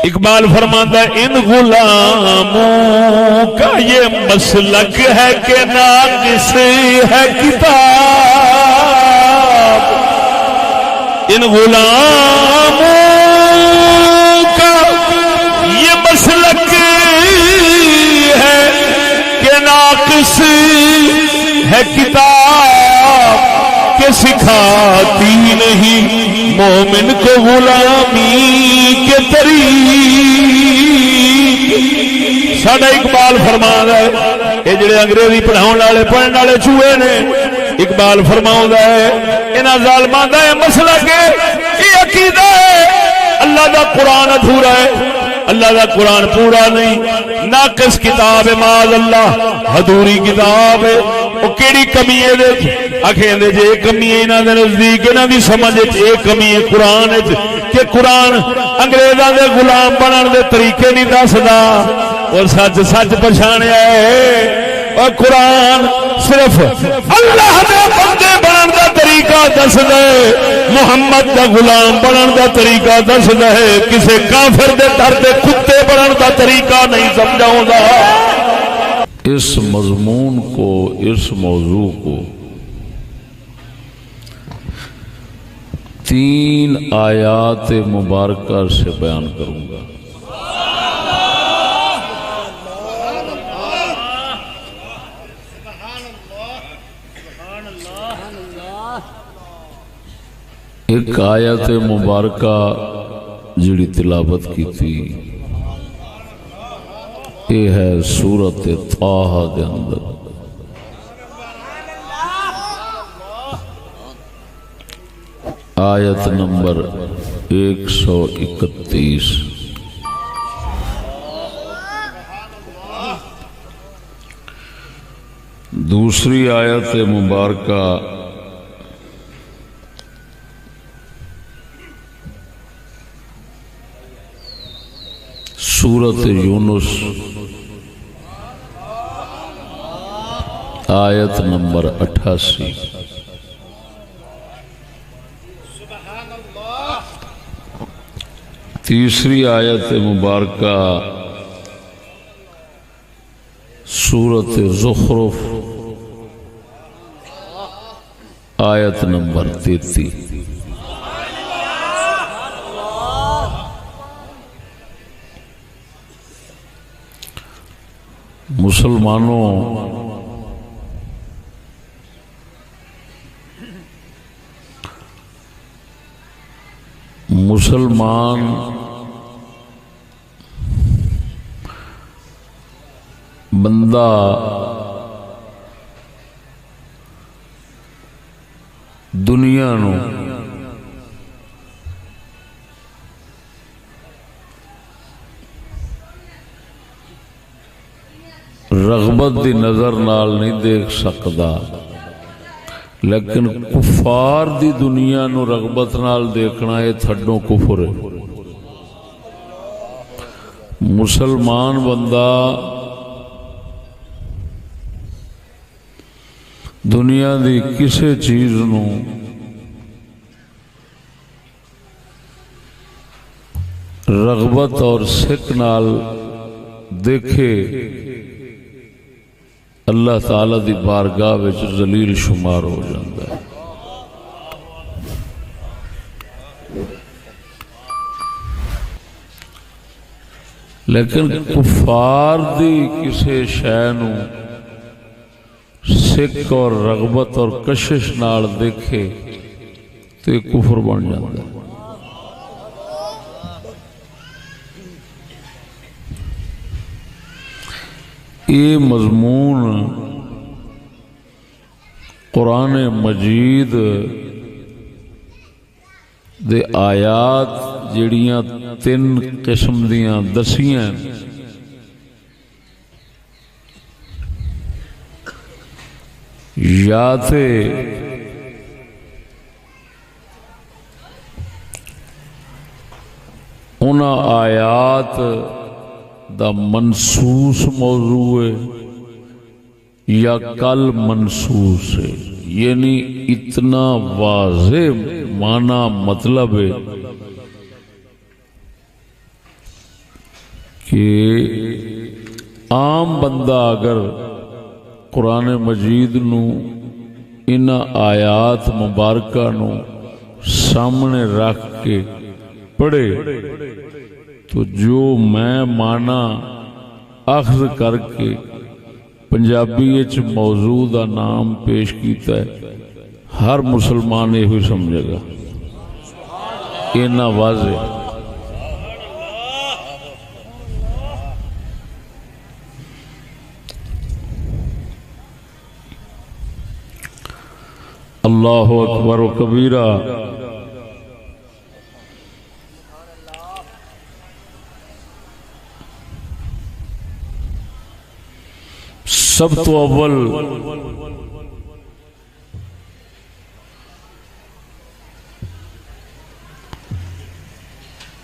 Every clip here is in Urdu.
اقبال فرماتا ہے ان غلاموں کا یہ مسلک ہے کہ ناقص ہے کتاب، ان غلاموں کا یہ مسلک ہے کہ ناقص ہے کتاب، کہ سکھاتی نہیں مومن کو غلامی کے طریق۔ ساڈا اقبال فرماتا ہے یہ جڑے انگریزی پڑھاؤن والے پڑھن والے چوہے نے، اقبال فرماؤں ہے انہاں ظالماں دا مسئلہ کہ یہ عقیدہ ہے اللہ دا قرآن ادھورا ہے، اللہ دا قرآن پورا نہیں، ناقص کتاب ہے، معاذ اللہ ادھوری کتاب ہے۔ وہ کیڑی کمی ہے دے آکھیں دے جے کمی ہے انہاں دے نزدیک، انہاں دی سمجھ وچ ایک کمی ہے قرآن وچ کہ قرآن انگریزاں دے غلام بنن دے طریقے نہیں دسدا اور سچ سچ پہچانیا ہے، اور قرآن صرف اللہ دے بندے بنن دا طریقہ دسدا ہے، محمد دا غلام بنن دا طریقہ دسدا ہے، کسے کافر دے در تے کتے بنن دا طریقہ نہیں سمجھاوندا۔ اس مضمون کو، اس موضوع کو 3 آیات مبارکہ سے بیان کروں گا۔ ایک آیت مبارکہ جڑی تلاوت کی تھی یہ ہے سورۃ طٰہٰ دے اندر، آیت نمبر 131۔ دوسری آیت مبارکہ سورۃ یونس، آیت نمبر 88۔ تیسری آیت مبارکہ سورۃ زخرف، آیت نمبر 33۔ مسلمانوں، مسلمان بندہ دنیا نو رغبت دی نظر نال نہیں دیکھ سکتا، لیکن کفار دی دنیا نو رغبت نال دیکھنا یہ تھڈوں کفر ہے۔ مسلمان بندہ دنیا دی کسی چیز نو رغبت اور سک نال دیکھے اللہ تعالی دی بارگاہ وچ ذلیل شمار ہو جاتا ہے۔ لیکن کفار دی کسی شے نو سک اور رغبت اور کشش نال دیکھے تو یہ کفر بن جاتا ہے۔ یہ مضمون قرآن مجید دے آیات جڑیاں 3 قسم دیاں دسیاں، یا تے انہاں آیات دا منسوس موضوع ہے یا کل منسوس ہے، یعنی اتنا واضح معنی مطلب ہے کہ عام بندہ اگر قرآن مجید نو ان آیات مبارکہ نو سامنے رکھ کے پڑھے تو جو میں مانا اخذ کر کے پنجابی وچ موضوع دا نام پیش کیتا ہے ہر مسلمان یہ سمجھے گا اینا واضح اللہ اکبر و کبیرہ سب تو اول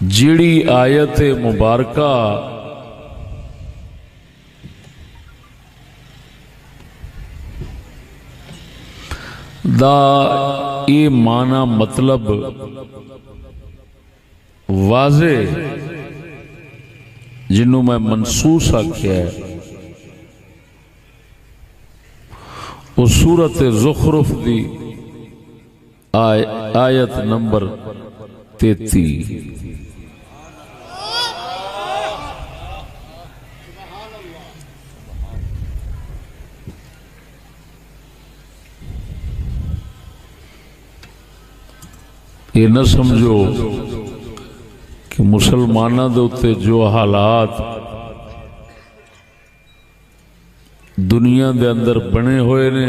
جیڑی آیت مبارکہ دا یہ معنی مطلب واضح جنہوں میں منسوس آکھیا ہے وہ سورت زخرف دی آیت نمبر 33 یہ نہ سمجھو کہ مسلمانوں دے اتے جو حالات دنیا دے اندر بنے ہوئے نے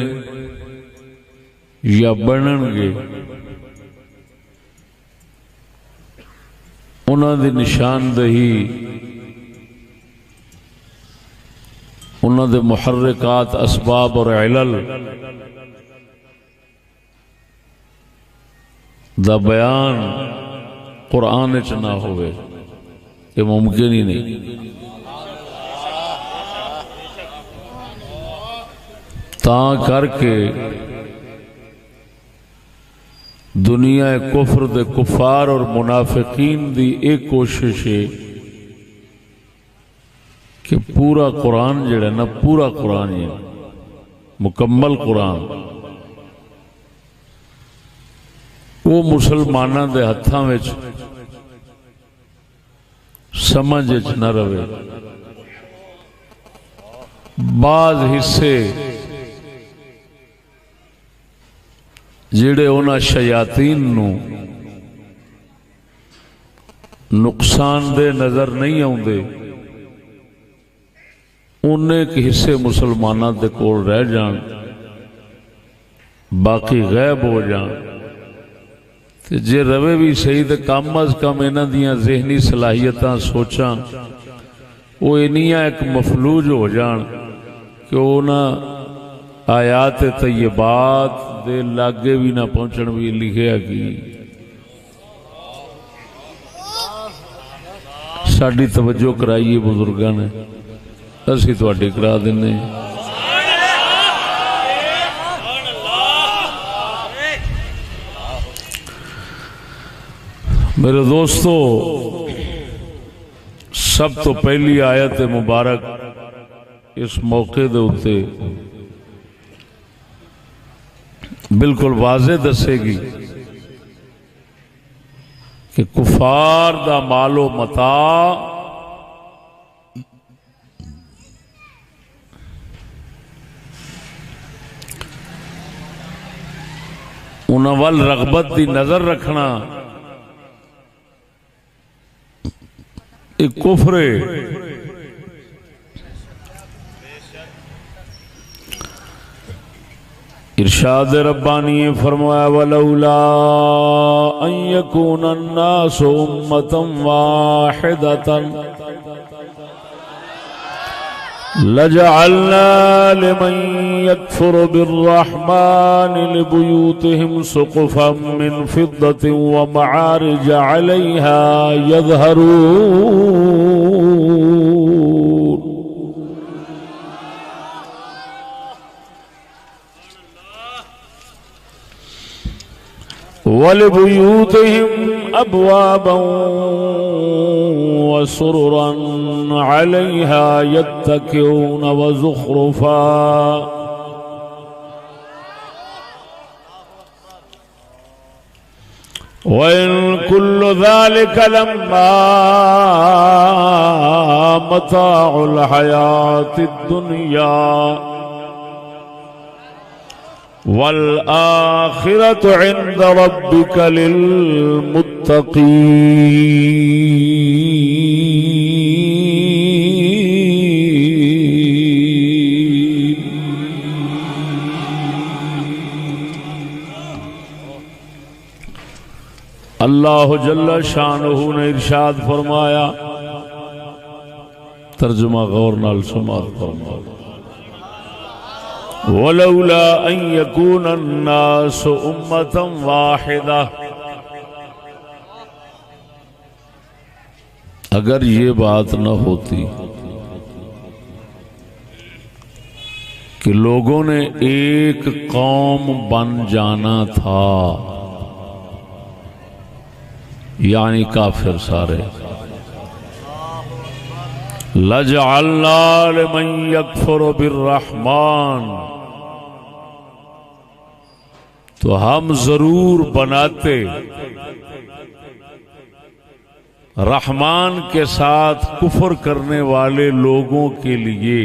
یا بنن گے انہاں دی نشاندہی انہاں دے محرکات اسباب اور علل دا بیان قرآن وچ نہ ہوئے یہ ممکن ہی نہیں تاں کر کے دنیا کفر دے کفار اور منافقین دی ایک کوشش ہے کہ پورا قرآن جڑا نا پورا قرآن ہے مکمل قرآن وہ مسلمانوں دے ہتھاں وچ سمجھ وچ نہ رہے بعض حصے جڑے انہاں شیاطین نو نقصان دہ نظر نہیں آوندے انہیں کہ حصے مسلمانوں دے کول رہ جان باقی غائب ہو جان جے روے بھی صحیح تے کم از کم انہاں دیاں ذہنی صلاحیتاں سوچاں وہ انہیاں ایک مفلوج ہو جان کہ انہاں آیات طیبات دے لاگے بھی نہ پہنچن بھی لکھیا کی ساڈی توجہ کرائیے بزرگاں نے اسی تواڈی کرا دینے میرے دوستو سب تو پہلی آیت مبارک اس موقع دے اتے بالکل واضح دسے گی کہ کفار دا مال و متاع انہاں وال رغبت دی نظر رکھنا ایک کفر ہے ارشاد ربانی فرمایا ولولا ان يكون الناس امة واحدة لجعلنا لمن يكفر بالرحمن لبيوتهم سقفا من فضة ومعارج عليها يظهرون ولبيوتهم أبوابا وسررا عليها يتكئون وزخرفا وإن كل ذلك لما متاع الحياة الدنيا والآخرة عند ربك للمتقين. اللہ جل شانہ نے ارشاد فرمایا، ترجمہ غور نال سماعت فرماؤ، ولولا ان يكون الناس امة واحدة، اگر یہ بات نہ ہوتی کہ لوگوں نے ایک قوم بن جانا تھا، یعنی کافر سارے، لَجَعَلْنَا لِمَنْ يَكْفُرُ بِالرَّحْمَنِ، تو ہم ضرور بناتے رحمان کے ساتھ کفر کرنے والے لوگوں کے لیے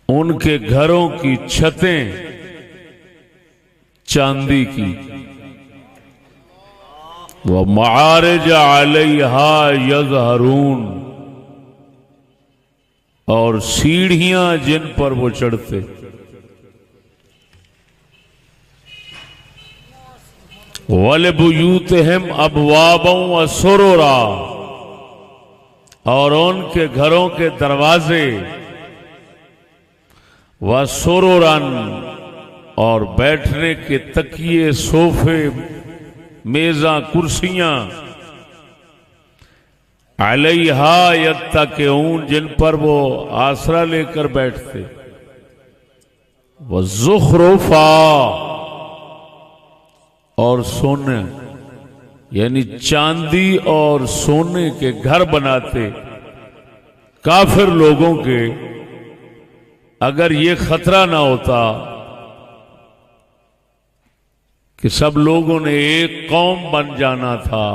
ان کے گھروں کی چھتیں چاندی کی، وَمَعَارِجَ عَلَيْهَا يَظْهَرُونَ، اور سیڑھیاں جن پر وہ چڑھتے، وَلِبُيُوتِهِمْ أَبْوَابًا وَسُرُرًا، اور ان کے گھروں کے دروازے، وَسُرُرًا، اور بیٹھنے کے تکیے، صوفے، میزاں، کرسیاں، علیہا یتکئون، جن پر وہ آسرا لے کر بیٹھتے، وزخرفا، اور سونے یعنی چاندی اور سونے کے گھر بناتے کافر لوگوں کے۔ اگر یہ خطرہ نہ ہوتا کہ سب لوگوں نے ایک قوم بن جانا تھا،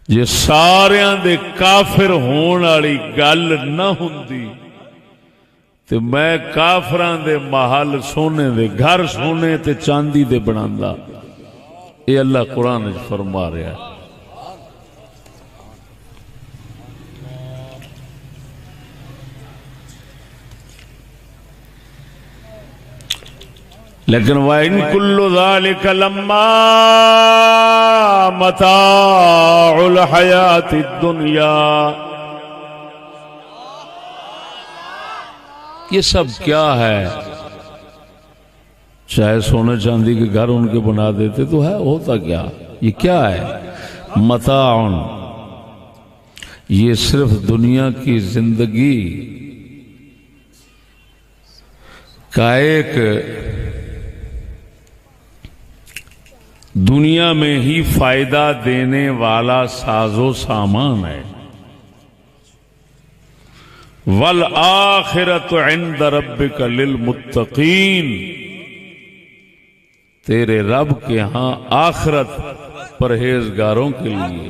یہ ساریاں دے کافر ہون والی گل نہ ہوندی تے میں کافراں دے محل سونے دے گھر سونے تے چاندی دے بناندا۔ یہ اللہ قرآن وچ فرما رہا ہے۔ لیکن وَإِن كُلُّ ذَلِكَ لَمَّا مَتَاعُ الْحَيَاةِ الدُّنْيَا، یہ سب کیا ہے؟ چاہے سونے چاندی کے گھر ان کے بنا دیتے تو ہے، ہوتا کیا؟ یہ کیا ہے؟ متاعن، یہ صرف دنیا کی زندگی کا ایک دنیا میں ہی فائدہ دینے والا ساز و سامان ہے۔ وَالْآخِرَةُ عِنْدَ رَبِّكَ لِلْمُتَّقِينَ، تیرے رب کے ہاں آخرت پرہیزگاروں کے لیے۔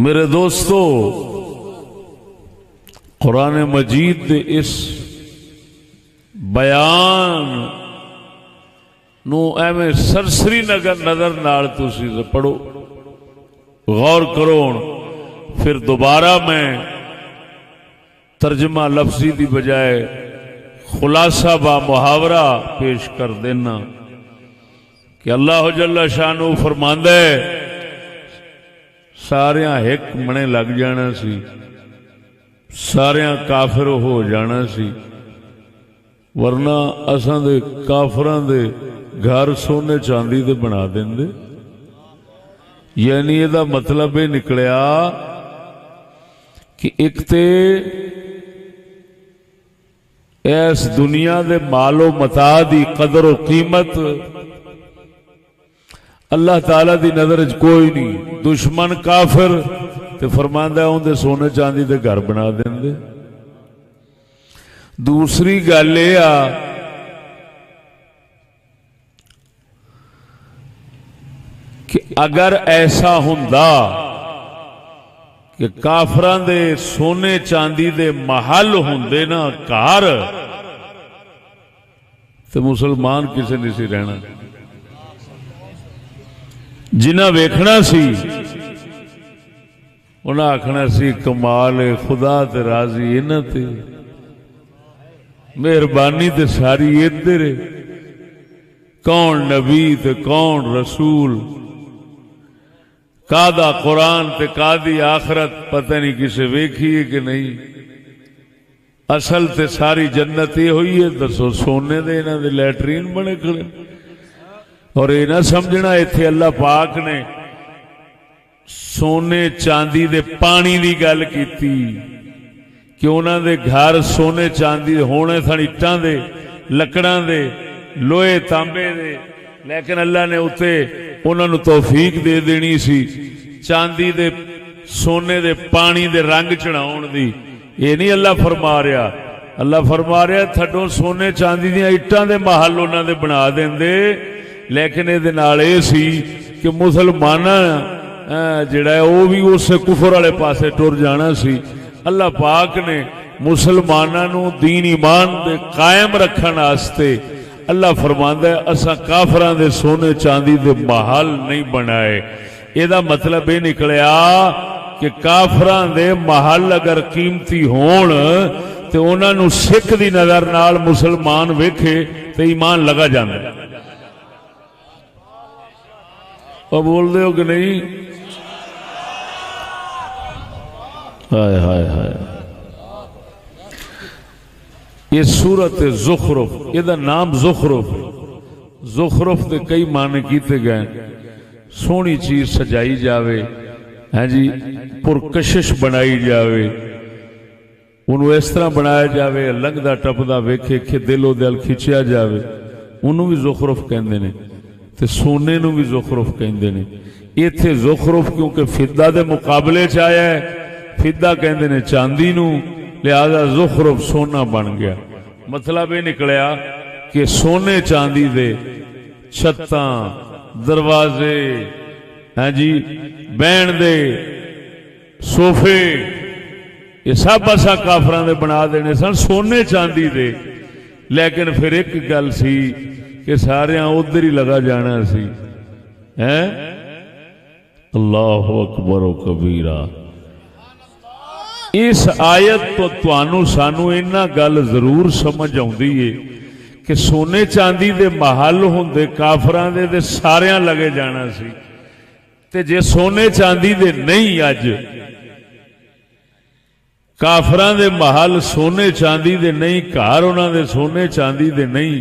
میرے دوستو، قرآن مجید دے اس بیان نو ایویں سرسری نظر نال تسی پڑھو، غور کرو، پھر دوبارہ میں ترجمہ لفظی دی بجائے خلاصہ با محاورہ پیش کر دینا کہ اللہ جل شانہ فرماندا ہے ساریاں ہک منے لگ جانا سی، ساریاں کافر ہو جانا سی، ورنہ اساں دے کافراں دے گھر سونے چاندی دے بنا دیندے۔ یعنی یہ دا مطلب یہ نکلیا کہ ایک تے اس دنیا دے مال و متاع دی قدر و قیمت اللہ تعالی دی نظر چ کوئی نہیں. دشمن کافر تے فرماندا ہے اون دے سونے چاندی دے گھر بنا دیندے. دوسری گل یہ آ کہ اگر ایسا ہوندا کہ کافراں دے سونے چاندی دے محل ہوندے نا گھر تے مسلمان کسے نہیں سی رہنا. جنہاں ویکھنا سی انہاں آکھنا سی کمال خدا تے راضی انہاں تے مہربانی تے ساری ادھر ہے. کون نبی تے کون رسول، کادا قرآن تے کادی آخرت پتہ نہیں کسے ویکھی ہے کہ نہیں. اصل تے ساری جنت یہ ہوئی ہے. دسو سونے دے انہاں دے لیٹرین بنے کھڑے. اور یہ نہ سمجھنا ایتھے اللہ پاک نے سونے چاندی دے پانی دی گل کیتی کہ انہاں دے گھر سونے چاندی ہونے سن اٹاں دے لکڑاں دے لوہے تانبے دے، لیکن اللہ نے اتے انہاں نو توفیق دے دینی سی چاندی دے سونے دے پانی دے رنگ چڑھاؤن دی. یہ نہیں اللہ فرما رہا. اللہ فرما رہا تھڈو سونے چاندی دیاں اٹاں دے محل انہاں دے بنا دیندے، لیکن یہ نال اے سی کہ مسلماناں جڑا ہے وہ بھی اس کفر والے پاسے ٹر جانا سی. اللہ پاک نے مسلماناں نو دین ایمان دے قائم رکھن واسطے اللہ فرماندا ہے اساں کافراں دے سونے چاندی دے محل نہیں بنائے. یہ مطلب یہ نکلیا کہ کافراں دے محل اگر قیمتی ہون تے انہاں نو سکھ دی نظر نال مسلمان ویکھے تے ایمان لگا جاندا. اور بول دے ہو کہ نہیں؟ ہائے ہائے ہائے. یہ سورت زخرف، یہ نام زخرف. زخرف دے کئی معنی کیتے گئے. سونی چیز سجائی جاوے، ہاں جی، پرکشش بنائی جاوے، انہوں اس طرح بنایا جاوے لنگدا ٹپدا ویکھے کہ دلو دل کھچیا جاوے، انہوں بھی زخرف کہندے نے. تے سونے نو بھی زخرف کہندے نے. ایتھے زخرف کیونکہ فضہ دے مقابلے چ آیا ہے، فضہ کہندے نے چاندی نو، لہذا زخرف سونا بن گیا. مطلب یہ نکلیا کہ سونے چاندی دے چھتاں دروازے، ہاں جی، بین دے صوفے، یہ سب اسا کافراں دے بنا دینے سن سونے چاندی دے. لیکن پھر ایک گل سی کہ سارے ادھر ہی لگا جانا سی. اللہ اکبر و کبیرہ. اس آیت تو توانو سانو اینا گل ضرور سمجھ آؤندی ہے کہ سونے چاندی دے محل ہوندے کافراں دے ساریاں لگے جانا سی. تے جے سونے چاندی دے نہیں اج کافراں دے محل سونے چاندی دے نہیں، گھر انہاں دے سونے چاندی دے نہیں،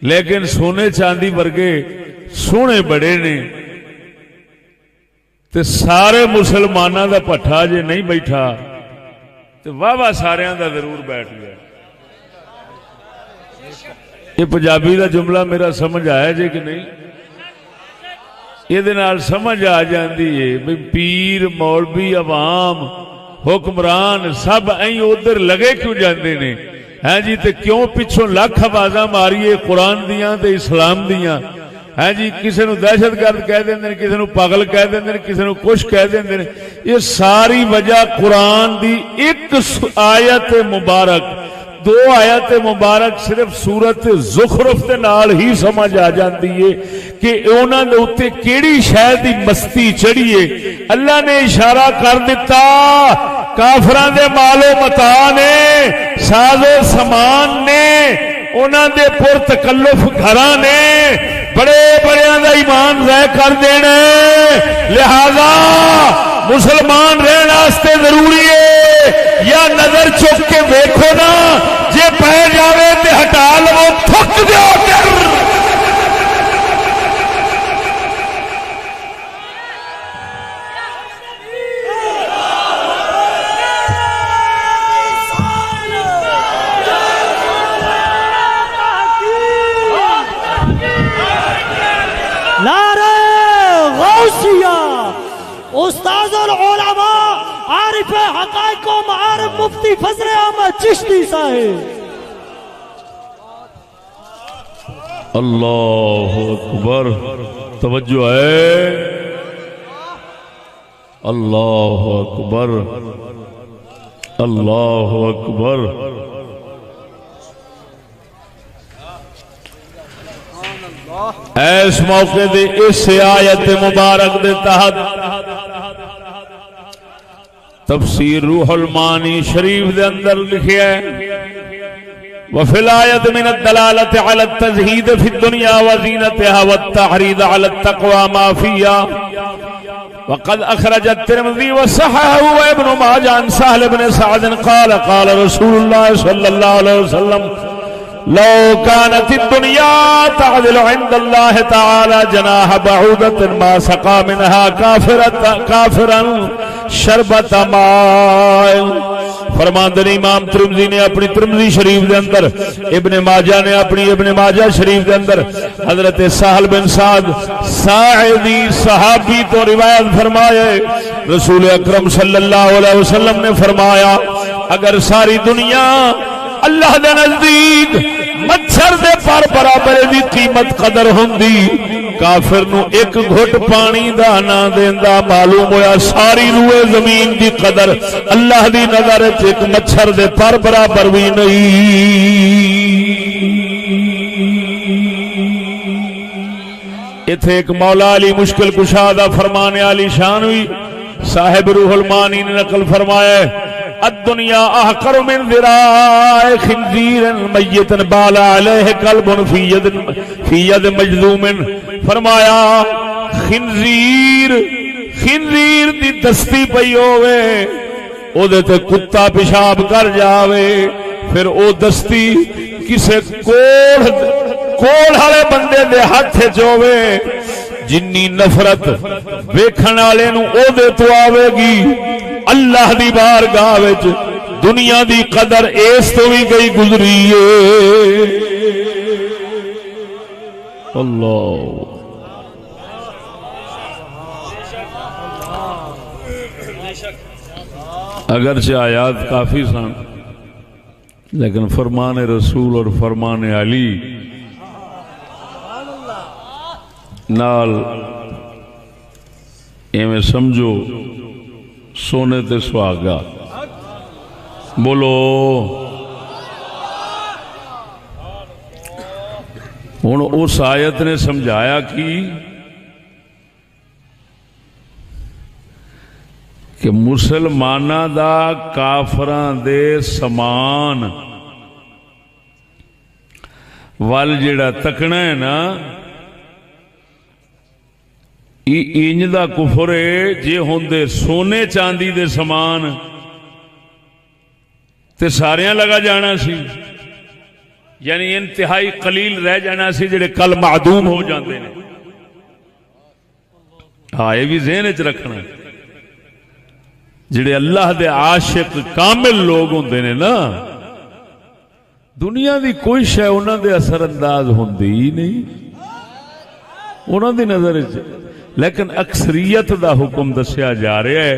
لیکن سونے چاندی ورگے سونے بڑے نے، تے سارے مسلماناں دا پٹھا جے نہیں بیٹھا تے واہ ساریاں دا ضرور بیٹھ گیا. یہ پنجابی دا جملہ میرا سمجھ آیا جے کہ نہیں؟ یہ سمجھ آ جاندی ہے بھئی پیر مولوی عوام حکمران سب این ادھر لگے کیوں جاندے نے؟ ہاں جی، تے کیوں پچھوں لاکھ آوازاں ماریے قرآن دیاں تے اسلام دیاں. ہاں جی، کسی نو دہشت گرد کہہ دیندے نے، کسی نو پاگل کہہ دیندے نے، کسی نو کچھ کہہ دیندے نے. یہ ساری وجہ قرآن دی ایک آیت مبارک، دو آیت مبارک صرف سورت زخرف دے نال ہی سمجھ آ جاندی ہے کہ انہاں دے اوتے کیڑی شے دی مستی چڑھی ہے. اللہ نے اشارہ کر دیتا کافراں دے مال و متاع نے، ساز و سامان نے، انہاں دے پر تکلف گھراں نے، بڑے بڑیاں دا ایمان ضائع کر دینا. لہذا مسلمان رہن واسطے ضروری ہے یا نظر چک کے ویکھو نا، جے پہ جاوے تے ہٹا لو، تھک دیو کر. نعرہ استاذ العلماء عارف حقائق و معارف مفتی فضل احمد چشتی صاحب. اللہ اکبر. توجہ ہے. اللہ اکبر. اللہ اکبر. اس موقع دے اس آیت مبارک دے تحت تفسیر روح المانی شریف دے اندر لکھیا ہے وفي الآية من الدلالة على التزهيد في الدنيا وزينتها والتحريض على التقوى ما فيها. وقد أخرج الترمذي وصححه وابن ماجه عن سهل بن سعد قال قال رسول الله صلى الله عليه وسلم لو كانت الدنيا تعدل عند الله تعالى جناح بعوضة ما سقى منها كافرا شربة ماء. فرماندن امام ترمذی نے اپنی ترمذی شریف دے اندر، ابن ماجہ نے اپنی ابن ماجہ شریف دے اندر حضرت سہل بن سعد ساعدی صحابی تو روایت فرمائے رسول اکرم صلی اللہ علیہ وسلم نے فرمایا اگر ساری دنیا اللہ دے نزدیک مچھر دے پر برابر دی قیمت قدر ہوندی کافر نو ایک گھٹ پانی دا نہ دیندا معلوم ہویا ساری روئے زمین دی قدر اللہ دی نظر وچ ایک مچھر دے پر برابر بھی نہیں. ایتھے ایک مولا علی مشکل کشا دا فرمانے علی شان ہوئی صاحب روح المانی نے نقل فرمایا الدنیا احقر من ذراع خنزیر میت بال علیہ قلب فی ید مجذوم. فرمایا خنزیر دی دستی پئی ہوئے او دے تے کتا پیشاب کر جاوے پھر او دستی کسے کوڑ والے بندے دے ہاتھ وچ ہوے جنی نفرت ویکھن والے نو او دے تو آوے گی اللہ دی بارگاہ وچ دنیا دی قدر اس تو بھی گئی گزری ہے. اللہ اگرچہ آیات کافی سن لیکن فرمان رسول اور فرمان علی نال ایویں سمجھو سونے تے سہاگا. بولو ہن اس آیت نے سمجھایا کہ مسلماناں دا کافراں دے سامان وال جڑا تکنا ہے نا انج دا کفر ہے جے ہوندے سونے چاندی دے سامان تے ساریاں لگا جانا سی یعنی انتہائی قلیل رہ جانا سی جڑے کل معدوم ہو جاندے نے. ہاں یہ بھی ذہن وچ رکھنا جڑے اللہ دے عاشق کامل لوگ ہوندے نے نا دنیا دی کوئی شے انہاں دے اثر انداز ہوندی ہی نہیں انہاں دی نظر وچ. لیکن اکثریت دا حکم دسیا جا رہا ہے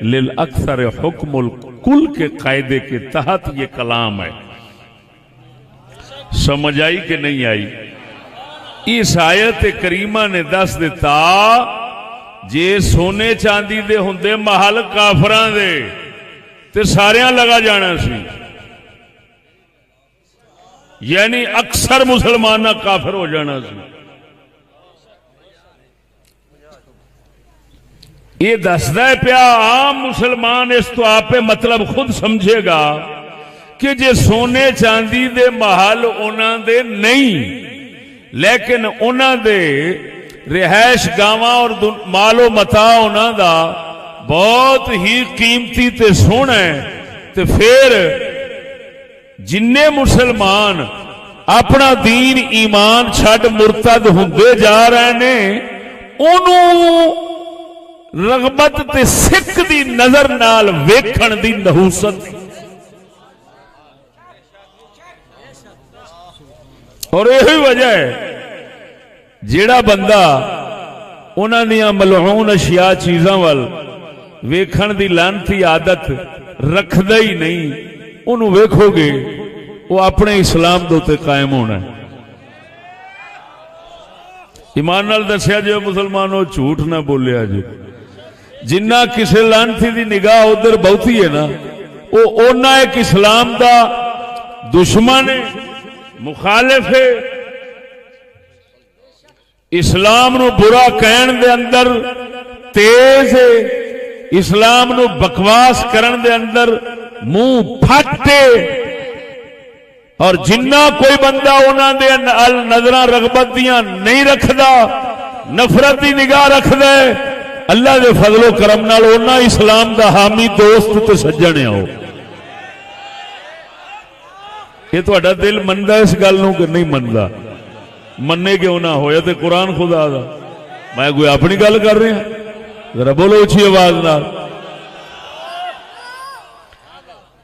للاکثر حکم الکل کے قاعدے کے تحت یہ کلام ہے. سمجھ آئی کہ نہیں آئی؟ اس آیت کریمہ نے دس دیتا جے سونے چاندی دے ہوندے محل کافراں دے تے ساریاں لگا جانا سی یعنی اکثر مسلمانہ کافر ہو جانا سی. یہ دسدا ہے پیا عام مسلمان اس تو آپ مطلب خود سمجھے گا کہ جے سونے چاندی دے محل انہاں دے نہیں لیکن انہاں دے رہائش گاواں اور مال و متاع انہاں دا بہت ہی قیمتی تے سونا ہے تے پھر جننے مسلمان اپنا دین ایمان چھڈ مرتد ہوندے جا رہے نے انہوں رغبت تے سکھ دی نظر نال ویکھن دی نحوست اور یہی وجہ ہے جیڑا بندہ انہاں دیاں ملعون اشیاء چیزاں وال ویکھن دی لعنتی عادت رکھدا ہی نہیں، انہوں ویکھو گے وہ اپنے اسلام دے تے قائم ہونا ہے۔ ایمان نال دسیا جی مسلمانوں، جھوٹ نہ بولیا جی، جنہ کسے لعنتی دی نگاہ ادھر بہتی ہے نا، وہ اونا ایک اسلام دا دشمن ہے، مخالف ہے، اسلام نو برا کہن دے اندر تیز ہے، اسلام نو بکواس کرن دے اندر منہ پھٹے، اور جنہ کوئی بندہ انہاں دے نظراں رغبت دیاں نہیں رکھدا، نفرت دی نگاہ رکھدا ہے، اللہ دے فضل و کرم نال انہاں اسلام دا حامی دوست تے سجن ہے۔ یہ تہاڈا دل مندا اس گل نوں کہ نہیں مندا؟ مننے کیوں نہ ہویا تے قرآن خدا دا، میں کوئی اپنی گل کر رہا، ذرا بولو اچھی آواز نال،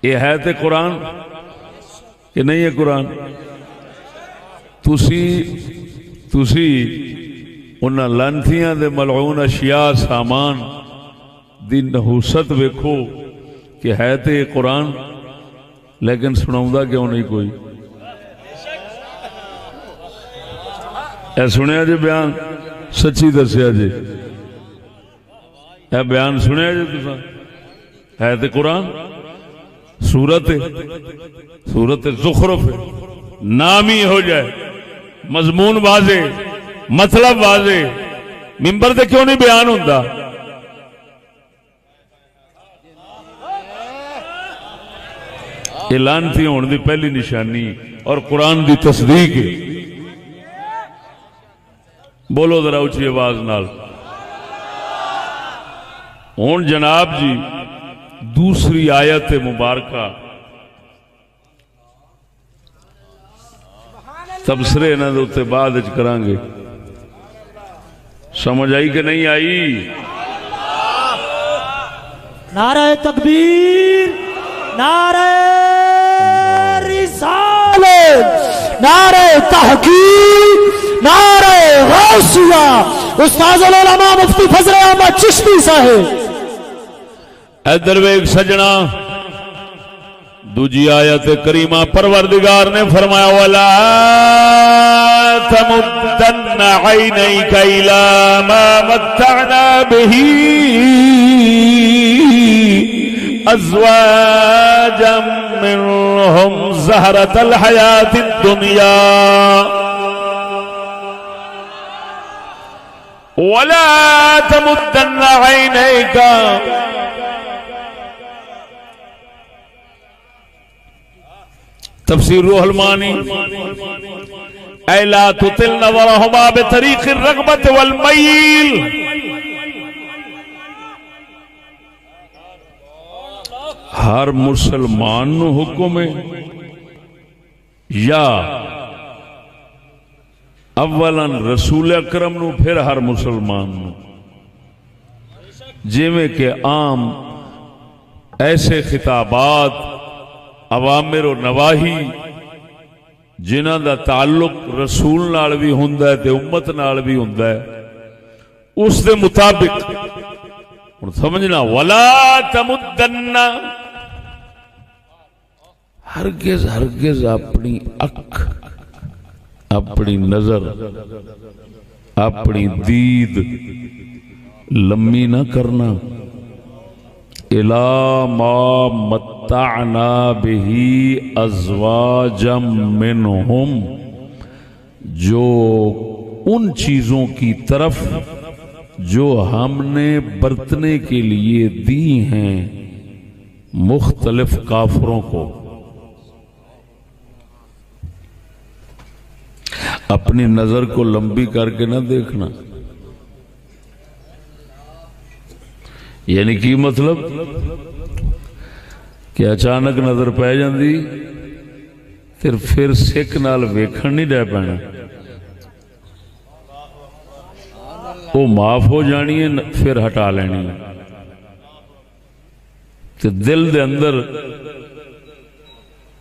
یہ ہے تے قرآن کہ نہیں ہے قرآن؟ تسی انہاں لعنتیاں دے ملعون اشیاء سامان دی نحوست ویکھو کہ ہے تے قرآن، لیکن سناؤں کیوں نہیں کوئی؟ اے سنیا جی بیان، سچی دسیا جی، اے بیان سنیا جی تساں؟ ہے تے قرآن، سورت زخرف ہے، نام ہی ہو جائے، مضمون واضح، مطلب واضح، ممبر تے کیوں نہیں بیان ہوندا؟ اعلان تھی ہون دی پہلی نشانی اور قرآن دی تصدیق ہے۔ بولو ذرا اچھی آواز نال۔ ہون جناب جی دوسری آیت مبارکہ تبصرے انہاں دے اوتے بعد وچ کران گے، سمجھ آئی کہ نہیں آئی؟ نعرہ تکبیر، نعرہ رسالت، نعرہ تحقیق، نعرہ غوثیہ، استاذ العلماء مفتی فضل احمد چشتی صاحب۔ ادھر ویکھ سجنا، دوجی آیت کریمہ پروردگار نے فرمایا وَلَا تَمُدَّنَّ عَيْنَيْكَ إِلَى مَا مَتَّعْنَا بِهِ أَزْوَاجًا مِّنْهُمْ زَهْرَةَ الْحَيَاةِ الدُّنْيَا وَلَا تَمُدَّنَّ عَيْنَيْكَ تفسیر روح المانی اے لا تطل نظرهما بطریق الرغبت والمیل، ہر مسلمان نو حکم ہے یا اولا رسول اکرم نو پھر ہر مسلمان نو، جویں کہ عام ایسے خطابات، اوامر و نواہی جنہاں دا تعلق رسول نال بھی ہوندا ہے تے امت نال بھی ہوندا ہے، اس دے مطابق سمجھنا ولا تمدن، ہرگز اپنی اکھ، اپنی نظر، اپنی دید لمبی نہ کرنا، الا ما متعنا به ازواجا منہم، جو ان چیزوں کی طرف جو ہم نے برتنے کے لیے دی ہیں مختلف کافروں کو۔ اپنی نظر کو لمبی کر کے نہ دیکھنا، یعنی کی مطلب کہ اچانک نظر پہ جاندی پھر سکھ نال ویکھن نہیں ڈے پینا، وہ معاف ہو جانی ہے پھر ہٹا لینی ہے، تے دل دے اندر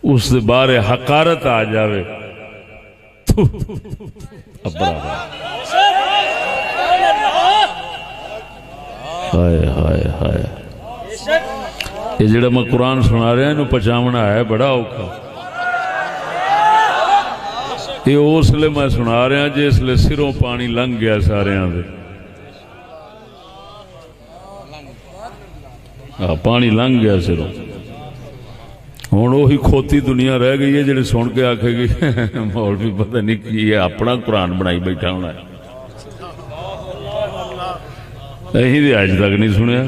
اس دے بارے حقارت آ جاوے، ہائے ہائے ہائے، یہ جڑا میں قرآن سنا رہا انہوں پچاونا ہے بڑا اوکھا یہ اس لیے میں سنا رہا جس لیے سروں پانی لنگ گیا سارے پانی لنگ گیا سروں ہوں وہی کھوتی دنیا رہ گئی ہے جڑے سن کے آکھے گی مولوی پتہ نہیں کی ہے اپنا قرآن بنائی بیٹھا ہونا ہے اہی اج تک نہیں سنیا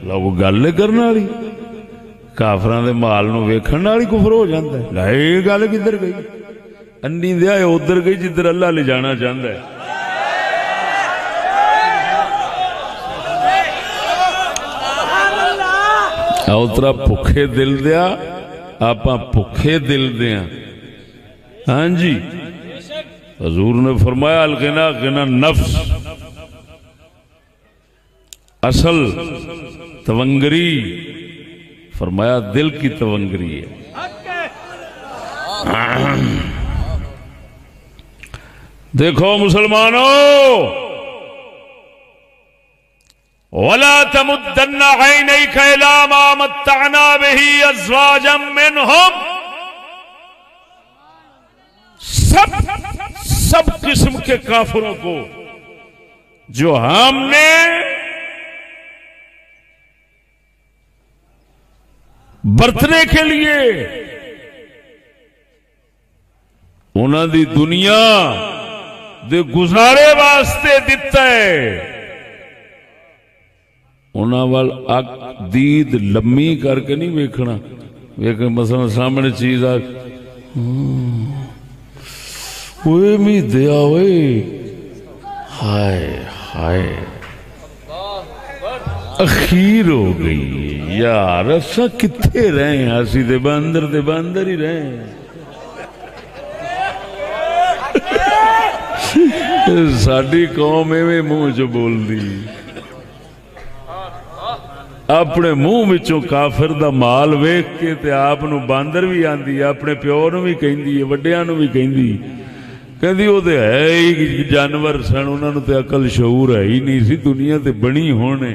لوگ گل کرنے والی کافراں دے مال نو ویکھن والی کفر ہو جاندا ہے یہ گل کدھر گئی انی دیا ادھر گئی جدھر اللہ لے جانا چاہتا ہے اوترا بھوکے دل دیا آپ بھوکے دل دیا ہاں جی حضور نے فرمایا الغنا غنا نفس اصل تونگری فرمایا دل کی تونگری ہے دیکھو مسلمانوں وَلَا تَمُدَّنَّ عَيْنَيْكَ إِلَىٰ مَا مَتَّعْنَا بِهِ أَزْوَاجًا مِّنْهُمْ سب قسم کے کافروں کو جو ہم نے برتنے کے لیے انہاں دی دنیا دے گزارے واسطے دیتا ہے انہاں وال اک دید لمی کر کے نہیں ویکھنا ویکھ مثلا سامنے چیز آ اوے می دیا اوے ہائے ہائے اخیر ہو گئی یار اسا کتھے رہے ہیں اسی دے باندر ہی رہے ہیں ساڈی قوم ایویں منہ چ بول دی اپنے منہ وچوں کافر دا مال ویکھ کے تے آپ نو باندر بھی آندی اپنے پیو نو بھی کہندی ہے وڈیاں نو بھی کہندی او تے ہے ہی جانور سن انہاں نو تے عقل شعور ہے ہی نہیں سی دنیا تے بنی ہونے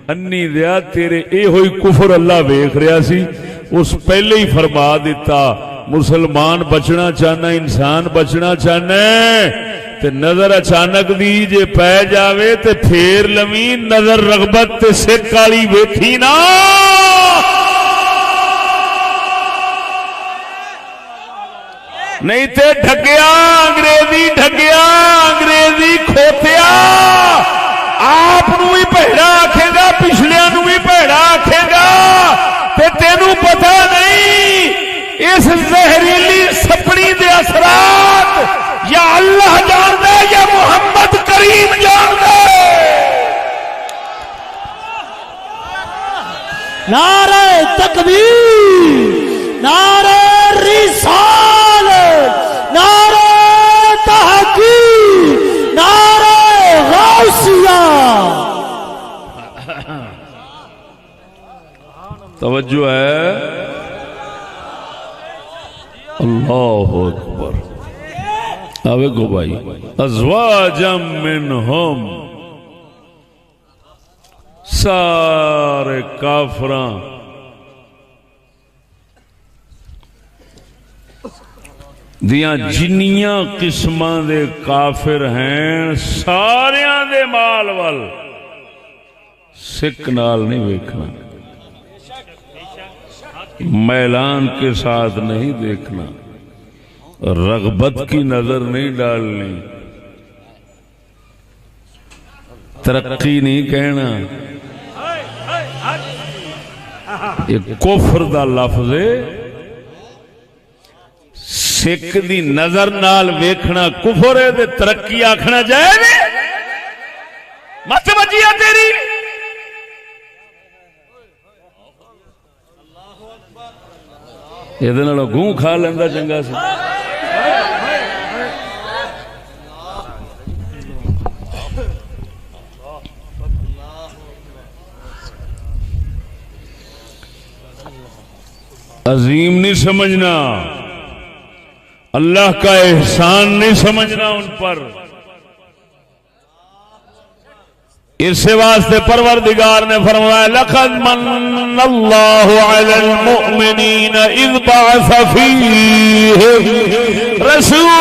انی دیا تیرے اے ہوئی کفر اللہ ویکھ رہا سی اس پہلے ہی فرما دیتا مسلمان بچنا چاہنا انسان بچنا چاہنا تے نظر اچانک دی جے پے جاوے تے پھیر لویں نظر رغبت تے سکھ والی ویکھی نا نہیں تے ڈھگیا انگریزی کھوتیا آپ نو بھی بھڑا آکھے گا پچھلیاں نو بھی بھڑا آکھے گا تے تینوں پتہ نہیں اس زہریلی سپڑی دے اثرات یا اللہ جان دے یا محمد کریم جان دے نعرہ تکبیر نعرہ رسالت نعرہ تحقیق نعرہ غوثیہ توجہ ہے اللہ اکبر آوے گو بھائی ازواجا منہم سارے کافراں دیاں جنیاں قسماں دے کافر ہیں ساریاں دے مال وال سکھ نال نہیں ویکھنا میلان کے ساتھ نہیں دیکھنا رغبت کی نظر نہیں ڈالنی ترقی نہیں کہنا یہ کفر دا لفظ ہے سکھ دی نظر نال ویکھنا کفر ہے تے ترقی آکھنا جائے مت بجیا تیری یہ گوں کھا لینا چنگا سی عظیم نہیں سمجھنا اللہ کا احسان نہیں سمجھنا ان پر اس واسطے پروردگار نے فرمایا لقد من اللہ علی المؤمنین اذ بعث فیہم رسولا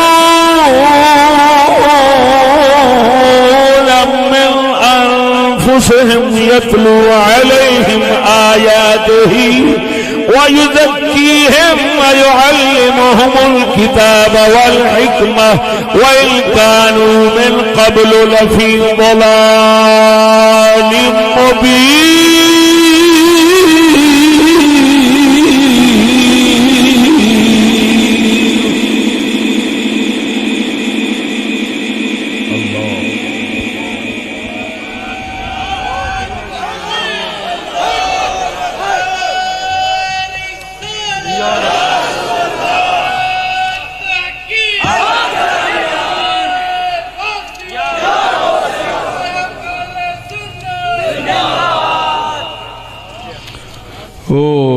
من انفسهم يتلو عليهم آیاتہ وَيُزَكِّيهِمْ وَيُعَلِّمُهُمُ الْكِتَابَ وَالْحِكْمَةَ وَإِنْ كَانُوا مِنْ قَبْلُ لَفِي ضَلَالٍ مُبِينٍ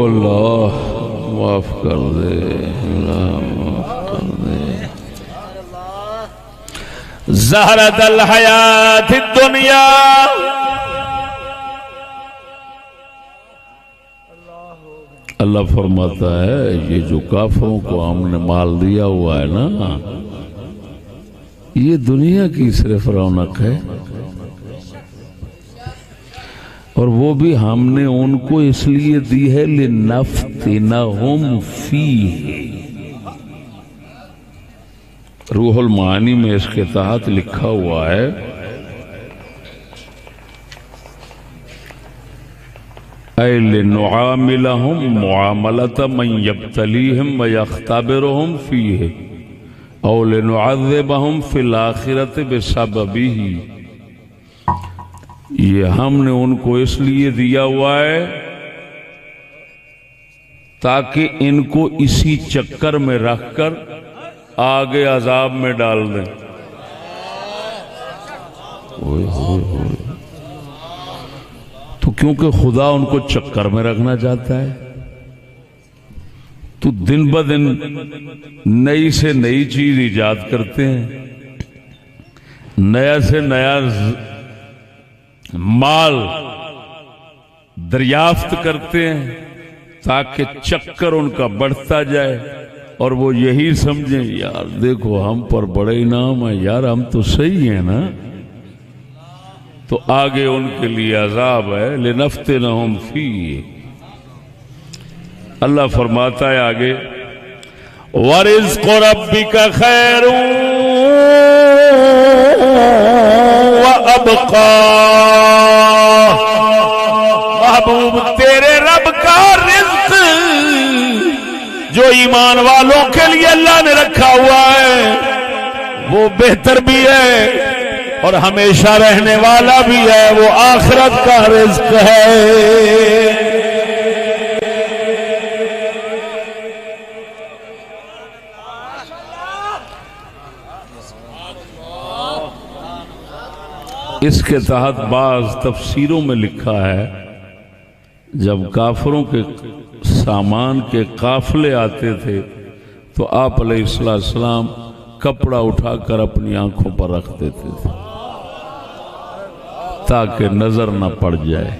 اللہ معاف کر دے، اللہ معاف کر دے۔ زہرۃ الحیات الدنیا، اللہ فرماتا ہے یہ جو کافروں کو ہم نے مال دیا ہوا ہے نا، یہ دنیا کی صرف رونق ہے، اور وہ بھی ہم نے ان کو اس لیے دی ہے لِنَفْتِنَهُمْ فِيهِ۔ روح المعانی میں اس کے تحت لکھا ہوا ہے اے لِنُعَامِلَهُمْ مُعَامَلَةَ مَنْ يَبْتَلِيهِمْ وَيَخْتَبِرُهُمْ فِيهِ او لِنُعَذِّبَهُمْ فِي الْآخِرَةِ بِسَبَبِهِ۔ یہ ہم نے ان کو اس لیے دیا ہوا ہے تاکہ ان کو اسی چکر میں رکھ کر آگے عذاب میں ڈال دیں۔ تو کیونکہ خدا ان کو چکر میں رکھنا چاہتا ہے، تو دن بدن نئی سے نئی چیز ایجاد کرتے ہیں، نیا سے نیا مال دریافت کرتے ہیں تاکہ چکر ان کا بڑھتا جائے، اور وہ یہی سمجھیں یار دیکھو ہم پر بڑے انعام ہے یار، ہم تو صحیح ہیں نا، تو آگے ان کے لیے عذاب ہے لِنَفْتِنَهُمْ فِيهِ۔ اللہ فرماتا ہے آگے وَرِزْقُ رَبِّكَ خَيْرٌ وَأَبْقَى، محبوب تیرے رب کا رزق جو ایمان والوں کے لیے اللہ نے رکھا ہوا ہے وہ بہتر بھی ہے اور ہمیشہ رہنے والا بھی ہے، وہ آخرت کا رزق ہے۔ اس کے تحت بعض تفسیروں میں لکھا ہے جب کافروں کے سامان کے قافلے آتے تھے تو آپ علیہ السلام کپڑا اٹھا کر اپنی آنکھوں پر رکھ دیتے تھے تاکہ نظر نہ پڑ جائے۔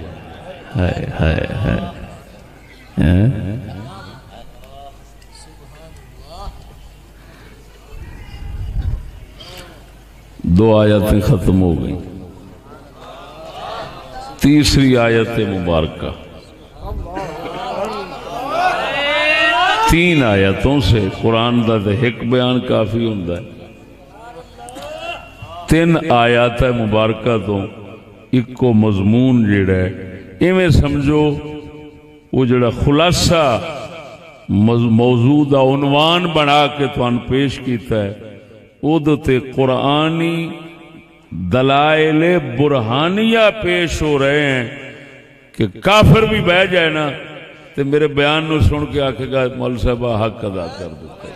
دو آیتیں ختم ہو گئی، تیسری آیت مبارکہ، 3 آیتوں سے قرآن دا ایک بیان کافی ہوندہ ہے۔ 3 آیات مبارکہ تو ایک کو مضمون جڑا ہے، ایویں سمجھو وہ جڑا خلاصہ موضوع دا عنوان بنا کے توان پیش کیتا ہے، وہ دوتے قرآنی دلائل برہانیہ پیش ہو رہے ہیں کہ کافر بھی بہ جائے نا تو میرے بیان نو سن کے آکھے گا مول صاحبہ حق ادا کر دیتا ہے،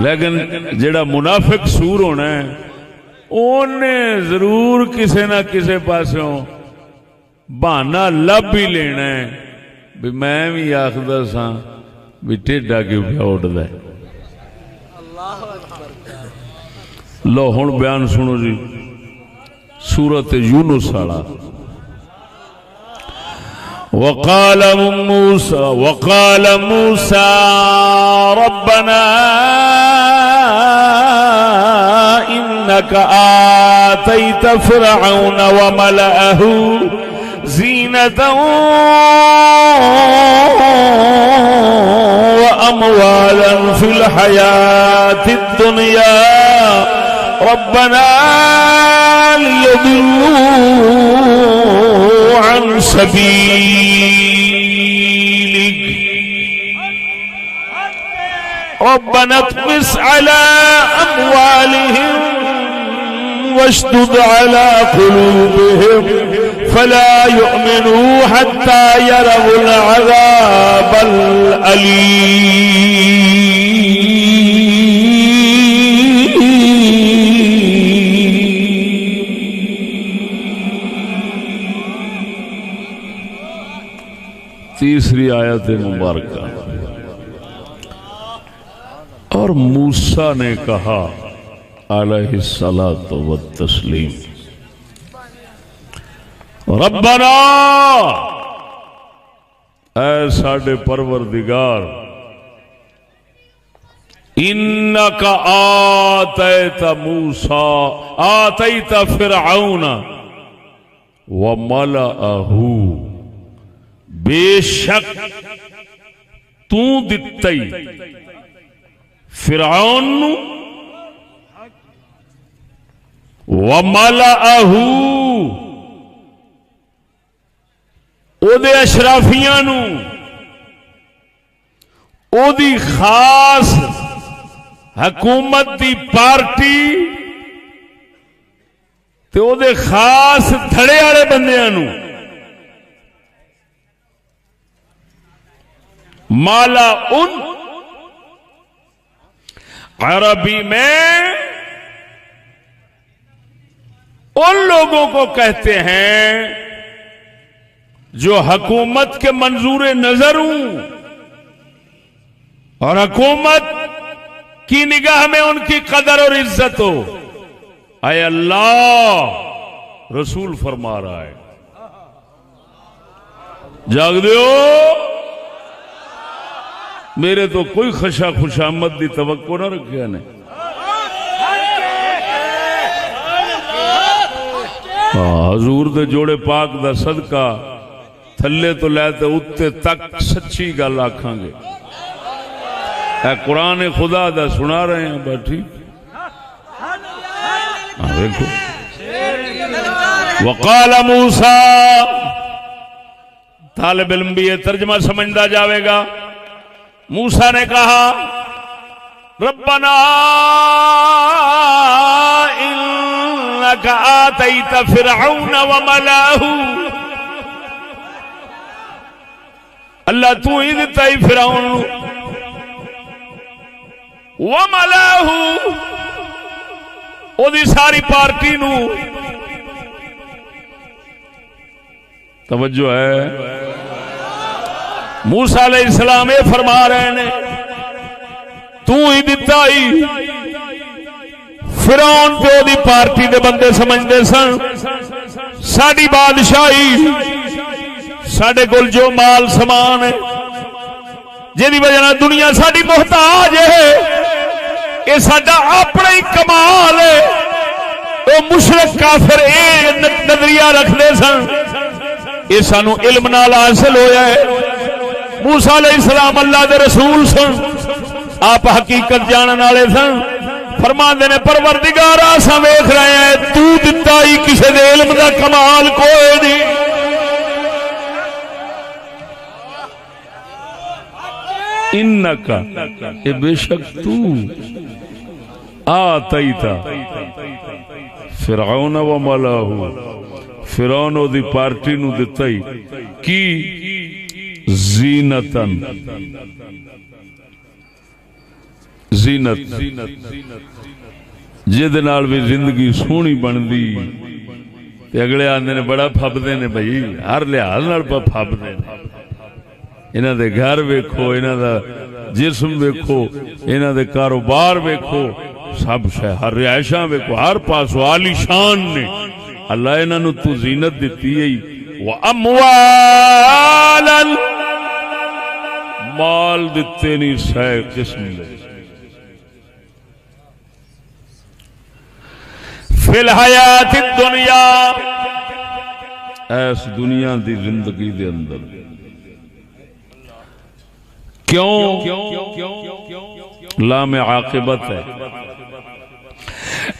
لیکن جڑا منافق سور ہونا ہے انہیں ضرور کسے نہ کسے پاسوں بہانہ لب ہی لینا ہے بھی میں بھی آخدا ساں بھی ٹیڈا کیوں پہ اٹھدا ہے۔ لو ہن بیان سنو جی سورت یونس والا وقال موسى ربنا إنك آتيت فرعون وملأه زينة وأموالا في الحياة الدنيا ربنا ليضلوا عن سبيلك ربنا اطمس على أموالهم واشدد على قلوبهم فلا يؤمنوا حتى يروا العذاب تیسری آیت مبارکہ اور موسیٰ نے کہا علیہ الصلاۃ والتسلیم ربنا اے ساڈے پروردگار انک آتیت موسیٰ آتیت فرعون وملأہ بے شک تو دتی فرعون وملأہ او دے اشرافیاں نو او دی خاص حکومت دی پارٹی تے او دے خاص دھڑے والے بندیاں نو مالا عربی میں ان لوگوں کو کہتے ہیں جو حکومت کے منظور نظر ہوں اور حکومت کی نگاہ میں ان کی قدر اور عزت ہو. اے اللہ رسول فرما رہا ہے جاگ دیو میرے تو کوئی خشا خوشامد دی توقع نہ رکھیا نے. حضور دے جوڑے پاک دا صدقہ تھلے تو لے تے اتے تک سچی گل آکھاں گے. اے قرآن خدا دا سنا رہے ہیں بیٹھی دیکھو وقال موسیٰ طالب علم بھی یہ ترجمہ سمجھدا جاوے گا. موسیٰ نے کہا ربنا انک آتیت فرعون وملأہ اللہ تو ہی دیتا ہی فرعون وملأہ او دی ساری پارٹی نو. توجہ ہے موسیٰ علیہ السلام یہ فرما رہے ہیں تو ہی دیتا ہی فرعون پہ دی پارٹی دے بندے سمجھتے سن ساڈی بادشاہی ساڈے کول جو مال سامان ہے جہی وجہ دنیا ساڈی محتاج ہے یہ ساڈا اپنا ہی کمال ہے. وہ مشرک کافر اے نظریہ رکھتے سن یہ سانو علم نال حاصل ہویا ہے. موسیٰ علیہ السلام اللہ دے رسول سن آپ حقیقت جانن والے سن. فرماندے نے پروردگار اساں ویکھ رہے ہیں تو دتا ہی کسے دے علم دا کمال کوئی نہیں. انکا اے بے شک تو آتیتا فرعون و ملأہ فرعون و دی پارٹی نو دتا ہی کی زینتن زینت جہد نال بھی زندگی سونی بندی اگلے آندے نے بڑا پھبدے نے بھائی ہر لحاظ نال پھبدے نے. انہاں دے گھر ویکھو انہاں دا جسم ویکھو انہاں دے کاروبار ویکھو سب شے ہر رہائشاں ویکھو ہر پاس عالی شان نے اللہ انہاں نو تو زینت دتی ہے واموالا مال دتے نہیں سہ قسم دے فی الحیات الدنیا اس دنیا دی زندگی دے اندر کیوں لام عاقبت ہے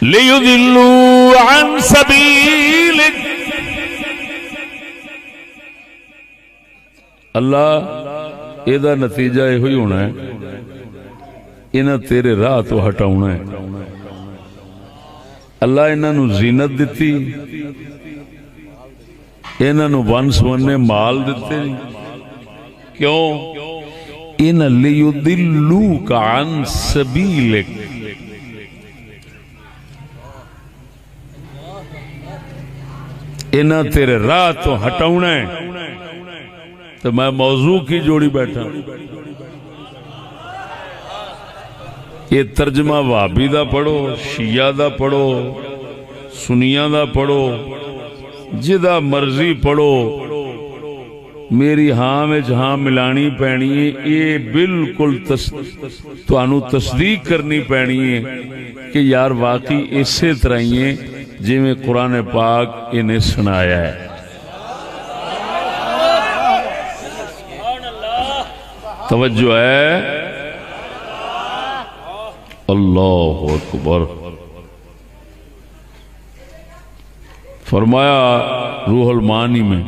لیضلوا عن سبیلک اللہ ایدہ نتیجہ یہ ہوئی ہونا ہے انہاں تیرے راہ تو ہٹاؤنا ہے اللہ انہاں نو زینت دیتی انہاں نو ون سونے مال دیتے کیوں ان لیضلوک عن سبیلک انہاں تیرے راہ تو ہٹاؤنا ہے تو میں موضوع کی جوڑی بیٹھا یہ ترجمہ وہابی دا پڑھو شیعہ دا پڑھو سنیاں دا پڑھو جدا مرضی پڑھو میری ہاں میں جہاں ملانی پینی ہے یہ بالکل توانو تصدیق کرنی پینی ہے کہ یار واقعی اسی طرح ہی ہے جی میں قرآن پاک انہیں سنایا ہے توجہ ہے اللہ اکبر فرمایا روح المعانی میں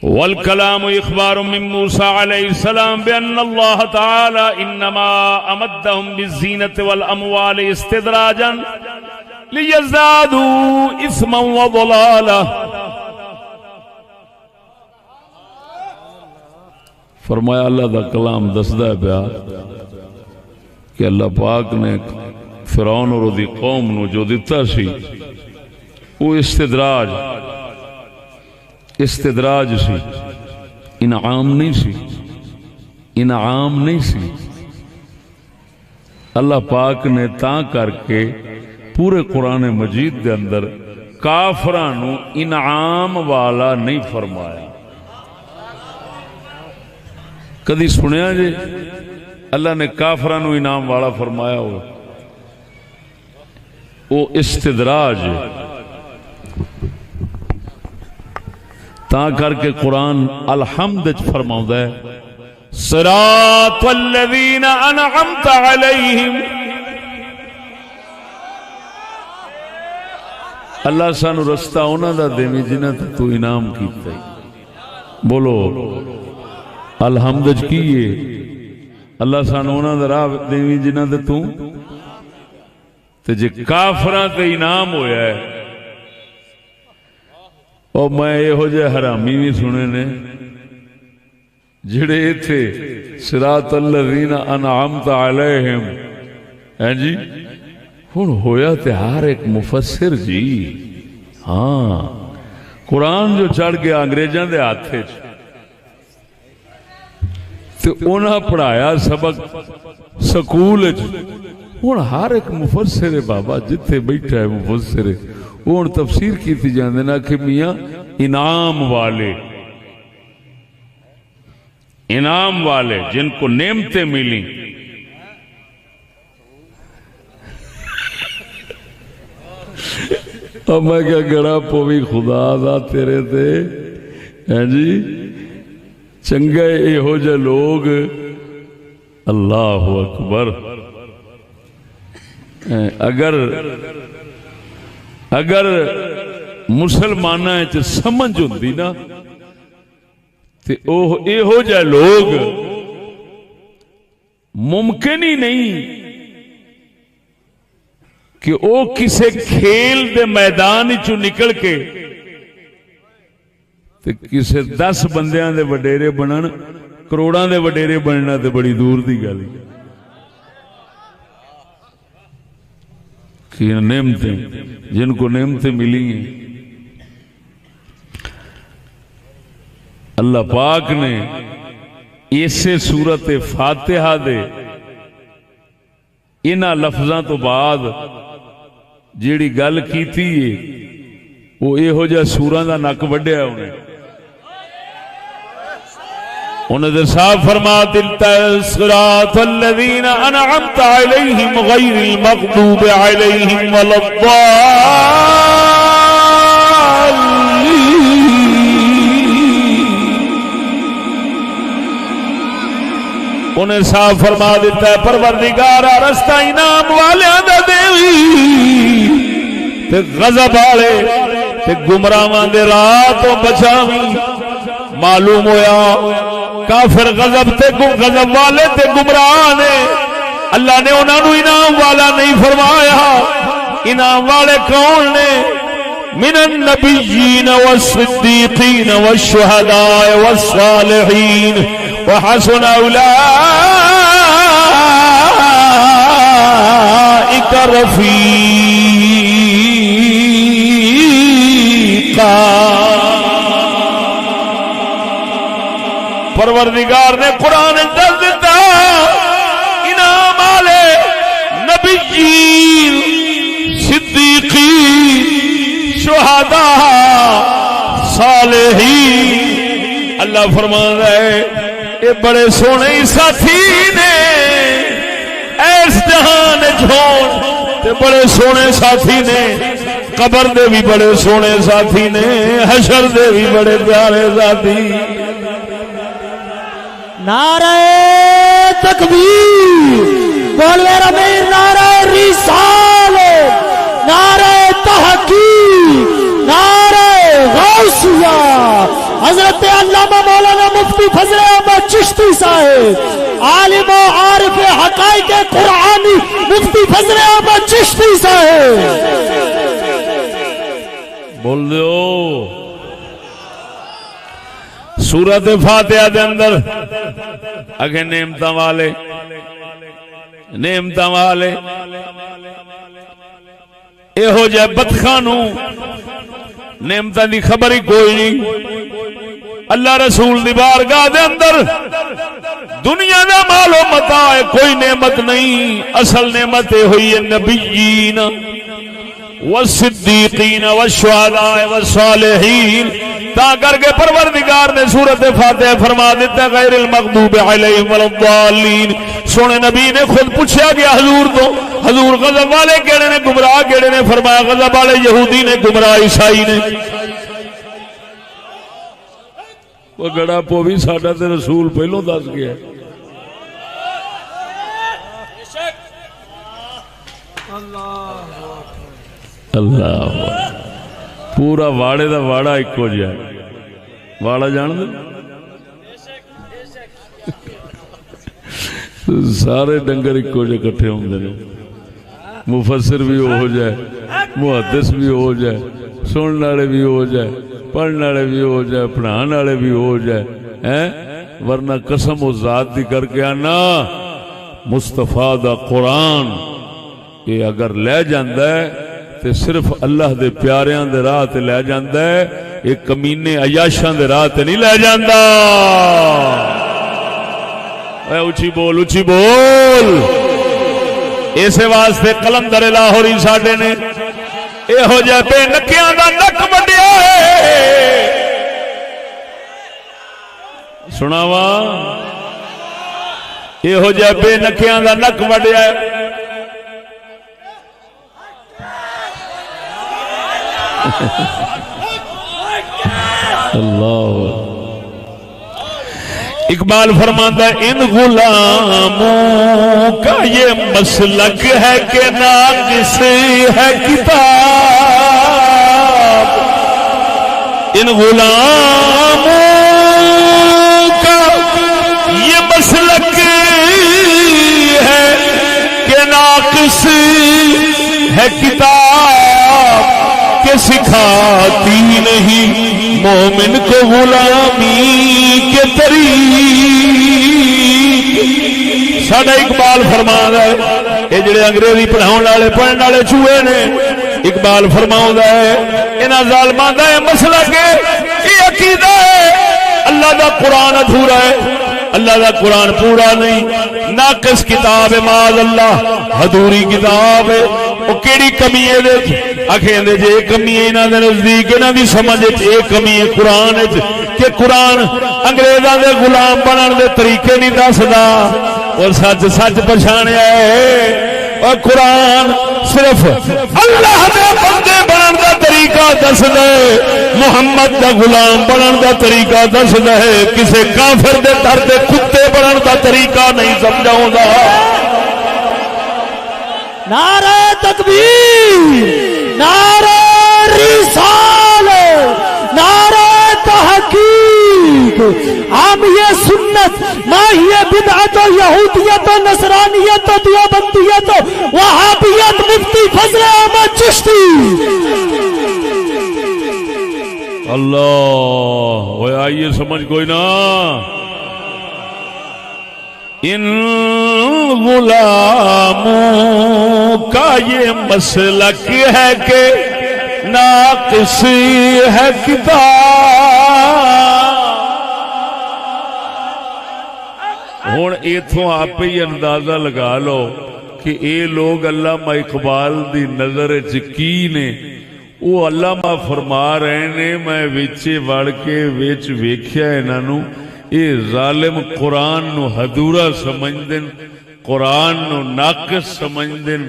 والکلام اخبار من موسیٰ علیہ السلام بأن اللہ تعالی انما امدہم بالزینت والاموال استدراجا لیزدادوا اثما وضلالا فرمایا اللہ دا کلام دسدا ہے پیا کہ اللہ پاک نے فرعون اور دی قوم نو جو دیتا سی وہ استدراج سی انعام نہیں سی اللہ پاک نے تاں کر کے پورے قرآن مجید دے اندر کافران نو انعام والا نہیں فرمایا کدی سنیا جی اللہ نے کافران نو انعام والا فرمایا ہو وہ استدراج تاں کر کے قرآن الحمد فرماؤں ہے صراط الذین انعمت علیہم اللہ سانو رستہ انہاں دا دیویں جنہاں تے تو انعام کیتا ہے بولو الحمد کیے اللہ سانو انہاں دا راہ دیویں جنہاں تے تو تے جے کافراں تے انعام ہویا ہے اور میں یہ ہو جائے حرامی بھی سنے نے جڑے تھے صراط الذین انعمت علیہم ہیں جی ہن ہویا تے ہر ایک مفسر جی ہاں قرآن جو چڑھ گیا انگریزاں دے ہاتھے تے انہاں پڑھایا سبق سکول ہن ہر ایک مفسر ہے بابا جتھے بیٹھا ہے مفسر ہے وہ تفسیر کی تھی جاندے نا کہ میاں انعام والے جن کو نعمتیں ملی اب میں کیا گڑا پوی خدا دا تیرے تے ہیں جی چنگے یہ ہو جائے لوگ اللہ اکبر اگر مسلمانہ چ سمجھ ہوندی نا تے اے ہو جائے لوگ ممکن ہی نہیں کہ او کسے کھیل دے میدان چو نکل کے تے کسے 10 بندیاں دے وڈیرے بنن کروڑاں دے وڈیرے بننا تے بڑی دور دی گل ہے کہ نعمتیں جن کو نعمتیں ملی ہیں اللہ پاک نے اسے سورت فاتحہ دے انہاں لفظاں تو بعد جیڑی گل کیتی ہے وہ یہو جہا سوراں دا نک وڈیا انہیں دے صاحب فرما دیتا ہے صراط الذین انعمت علیہم غیر المغضوب علیہم ولا الضالین انہیں صاحب فرما دیتا ہے پروردگارا رستہ انعام والیاں دا دیوی تے غضب والے تے گمراہاں دے راہ تو بچاویں معلوم ہویا کافر غضب والے تے گمراہ نے اللہ نے انہاں نو انعام والا نہیں فرمایا انعام والے کون نے من النبیین والصدیقین والشہداء والصالحین وحسن اولئک رفیقا پروردگار نے قرآن دس دیتا انعام والے نبیین صدیقین شہداء صالحین اللہ فرماتا ہے یہ بڑے سونے ساتھی نے ایس جہان چھوڑ تے بڑے سونے ساتھی نے قبر دے بھی بڑے سونے ساتھی نے حشر دے بھی بڑے پیارے ساتھی نعرہ تکبیر بول میرا میر نعرہ رسالت نعرہ تحقیق نعرہ غوثیہ حضرت علامہ مولانا مفتی فضل احمد چشتی صاحب عالم و عارف حقائق قرآنی مفتی فضل احمد چشتی صاحب بول دو سورت فاتحہ دے اندر اگے نعمتاں والے یہو جہ بدخاں نو نعمتاں دی خبر ہی کوئی نہیں اللہ رسول دی بارگاہ دے اندر دنیا دا مال و متاع کوئی نعمت نہیں اصل نعمت ہوئی ہے نبیین والصدیقین والشہداء والصالحین تا کر کے پروردگار نے سورت فاتحہ فرما دیتا غیر المغضوب علیہم ولا الضالین سونے نبی نے خود پوچھا گیا حضور تو حضور غضب والے کیڑے نے گمراہ کیڑے نے فرمایا غضب والے یہودی نے گمراہ عیسائی نے وہ گڑا پو بھی ساڈا تے رسول پہلوں دس گیا اللہ پورا واڑے دا واڑا ایکو جہا واڑا جان دے سارے ڈنگر ایکو جہے کٹھے ہوندے نے مفسر بھی ہو جائے محدث بھی ہو جائے سننے والے بھی ہو جائے پڑھنے والے بھی ہو جائے پڑھانے والے بھی ہو جائے ورنہ قسم و ذات دی کر کے آنا مصطفیٰ دا قرآن یہ اگر لے جاندہ ہے تے صرف اللہ دے پیاریاں دے راہ تے لے جاندہ ہے ایک کمینے عیاشاں دے راہ تے نہیں لے جاندہ اے اچھی بول اسے واسطے قلندر لاہوری ساڈے نے اے ہو جائے بے نکیاں دا نک وڈیا ہے سناوا اے ہو جائے بے نکیاں دا نک وڈیا ہے اللہ اقبال فرماتا ہے ان غلاموں کا یہ مسلک ہے کہ ناقص ہے کتاب ان غلاموں کا یہ مسلک ہے کہ ناقص ہے کتاب کہ سکھاتی نہیں مومن کو غلامی کے طریق ساڈا اقبال فرماتا ہے یہ جڑے انگریزی پڑھاؤن والے پڑھن والے چوہے نے اقبال فرماؤں ہے انہاں ظالماں دا مسئلہ کہ یہ عقیدہ ہے اللہ دا قرآن ادھورا ہے اللہ دا قرآن پورا نہیں، ناقص کتاب ہے معاذ اللہ، حضوری کتاب ہے۔ وہ کیڑی کمی ہے؟ آخیں دے جے کمی ہے انہاں دے نزدیک، انہاں دی سمجھ وچ یہ کمی ہے قرآن وچ کہ قرآن انگریزاں دے غلام بنن دے طریقے نہیں دسدا، اور سچ سچ پچھانیا ہے۔ اور قرآن صرف اللہ دے بندے بنن دا طریقہ دسدا ہے، محمد دا غلام بنن دا طریقہ دسدا ہے، کسے کافر دے در دے کتے بنن دا طریقہ نہیں سمجھاوندا۔ نعرہ تکبیر، نعرہ رسالت، نعرہ تحقیق۔ ہم یہ سنت نہ یہ بدعت و یہودیت و نصرانیت و دیوبندیت و وہابیت مفتی فضل احمد چشتی۔ اللہ وہ آئیے سمجھ کوئی نہ، ان غلاموں کا یہ مسلک ہے کہ ناقص ہے کتاب۔ ہن ایتھوں آپ ہی اندازہ لگا لو کہ اے لوگ علامہ اقبال دی نظر وچ کی نے۔ وہ علامہ فرما رہے نے میں وچے وڑ کے وچ ویکھیا انہاں نوں، اے ظالم قرآن نو حدورا سمجھدن، قرآن نو ناقص سمجھدن،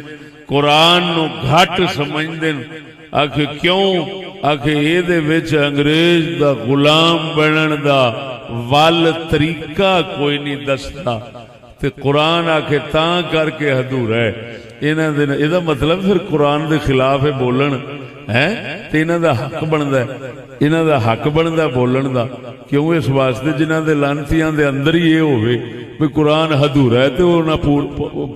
قرآن نو گھٹ سمجھدن۔ آکھے کیوں؟ آکھے اے دے وچ انگریز دا غلام بنن دا وال طریقہ کوئی نہیں دستا، تے قرآن آکھے تاں کر کے حدورا ہے۔ انہاں دے ادا مطلب پھر قرآن دے خلاف ہے بولن ہے، تے انہاں دا حق بندا ہے، انہاں دا حق بندا بولن دا۔ کیوں؟ اس واسطے جنہاں دے لانتیاں دے اندر ہی یہ ہوئے بھی قرآن حدورا ہے تے انہاں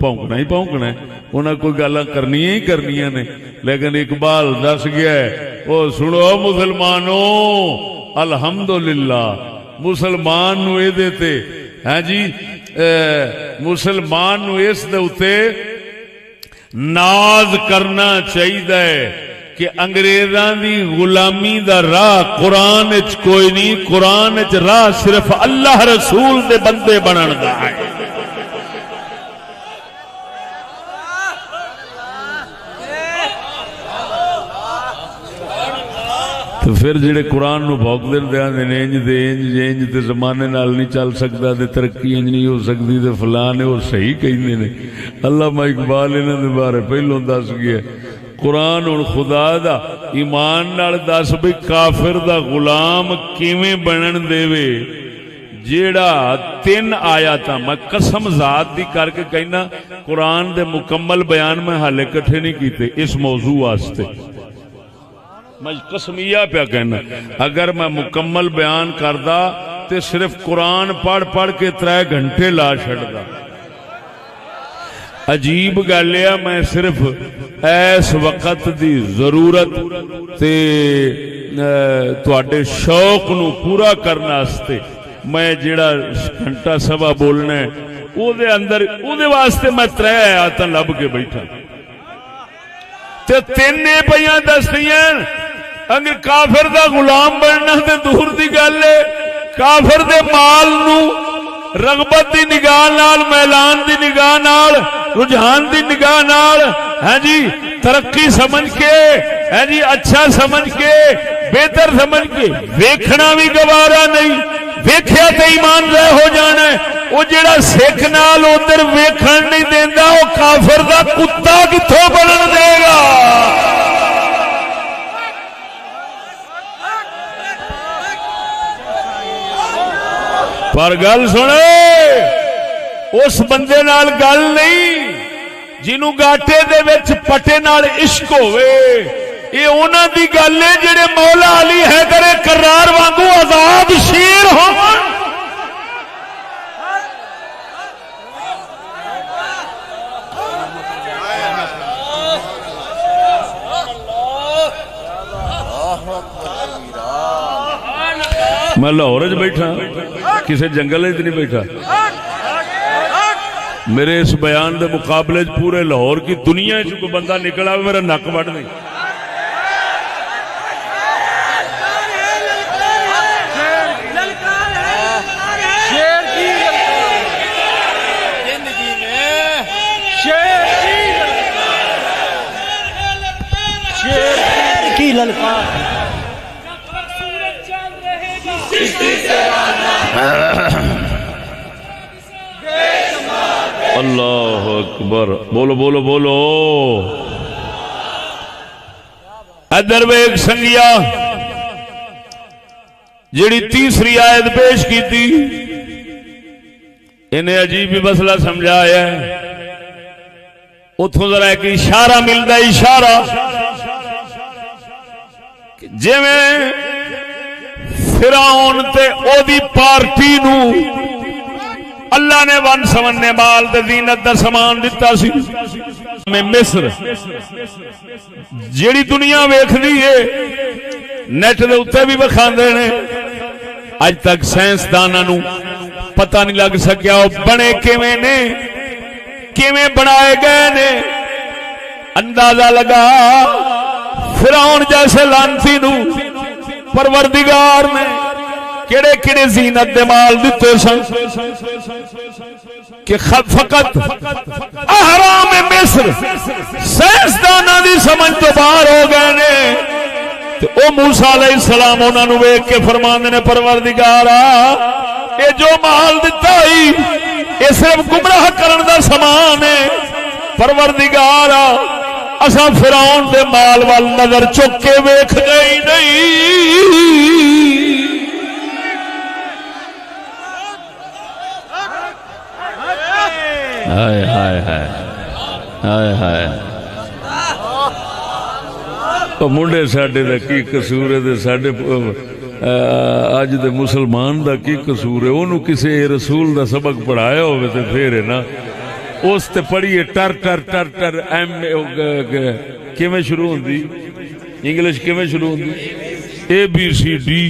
پونکنا ہی پونکنا ہے، انہاں کوئی گلاں کرنیاں ہی کرنیاں نے۔ لیکن اقبال دس گیا ہے، او سنو مسلمانوں، الحمدللہ مسلمان نو اے دیتے ہاں جی مسلمان نو اس دے اتے ناز کرنا چاہیے کہ انگریزاں دی غلامی دا راہ قرآن اچ کوئی نہیں، قرآن اچ راہ صرف اللہ رسول دے بندے بنن دا ہے۔ تو پھر جڑے قرآن نو بھوک دین دے آندے نے انج دے انج تے زمانے نال نہیں چل سکدا تے ترقی انج نہیں ہو سکدی تے فلاں نے، وہ صحیح کہندے نے۔ علامہ اقبال انہاں دے بارے پہلوں دس گیا قرآن ہن خدا دا ایمان نال دس بھئی کافر دا غلام کیویں بنن دے وے۔ جیڑا 3 آیاتاں میں قسم ذات دی کر کے کہنا قرآن دے مکمل بیان میں حالے کٹھے نہیں کیتے اس موضوع واسطے، میں قسمیہ پہ کہنا اگر میں مکمل بیان کردا تے صرف قرآن پڑھ پڑھ کے 3 گھنٹے لا چھڑدا۔ عجیب گل ہے میں صرف اس وقت دی ضرورت تے تواڈے شوق نو پورا کرنا واسطے میں جڑا گھنٹہ سوا بولنا ہے او دے اندر او دے واسطے میں 3 آیاتاں لب کے بیٹھا تے 3 پیاں دسدیاں۔ اگر کافر دا غلام بننا تے دور دی گل ہے، کافر دے مال نو رغبت دی نگاہ نال، میلان دی نگاہ نال، رجحان دی نگاہ نال ہاں جی ترقی سمجھ کے ہاں جی اچھا سمجھ کے بہتر سمجھ کے ویکھنا بھی گوارا نہیں، ویکھیا تے ایمان رہ ہو جانا ہے۔ وہ جڑا سکھ نال ادھر ویکھن نہیں دیندا وہ کافر دا کتا کتھوں بنن دے گا؟ پر گل سنے اس بندے نال گل نہیں جنوں گاٹے دے وچ پٹے نال عشق ہوئے، یہ انہاں دی گل ہے جڑے مولا علی حیدر کرار وانگو آزاد شیر ہون۔ میں لاہور وچ بیٹھا کسی جنگل وچ نہیں بیٹھا، میرے اس بیان دے مقابلے پورے لاہور کی دنیا وچ کوئی بندہ نکلا میرا نک وڈ نہیں۔ طویل الفاظ اللہ اکبر، بولو بولو بولو. ادھر ویک سنگیا جیڑی تیسری آیت پیش کی تھی انہیں عجیب ہی مسئلہ سمجھایا ہے. اتوں ذرا ایک اشارہ ملتا ہے، اشارہ جی میں فرعون تے او دی پارٹی نو اللہ نے ون سمنے مال تے زینت دا سامان دتا سی. میں مصر جیڑی دنیا ویکھدی ہے نیٹ دے اوتے بھی وکھاندے نے، اج تک سائنسداناں نو پتہ نہیں لگ سکیا وہ بنے کیویں نے، کیویں بنائے گئے نے. اندازہ لگا فرعون جیسے لانتی نو پروردگار نے کیڑے کیڑے زینت دے مال دتے سن کہ فقط احرام مصر سائنسداناں دی سمجھ تو باہر ہو گئے نے. تے او موسیٰ علیہ السلام انہاں نو ویکھ کے فرماندے نے پروردگارا اے جو مال دتا ہی اے صرف گمراہ کرن دا سامان ہے. پروردگارا اساں فرعون دے مال وال نظر چک کے ویکھ گئی نہیں. ہائے ہائے ہائے ہائے ہائے. منڈے ساڈے دا کی قصور ہے تے ساڈے اج دے مسلمان دا کی قصور ہے؟ اونوں کسے رسول دا سبق پڑھایا ہوئے تے پھر ہے نا اس تے پڑھیے ٹر ٹر ٹر ٹر ایم کیویں شروع ہوندی انگلش کیویں شروع ہوندی اے بی سی ڈی.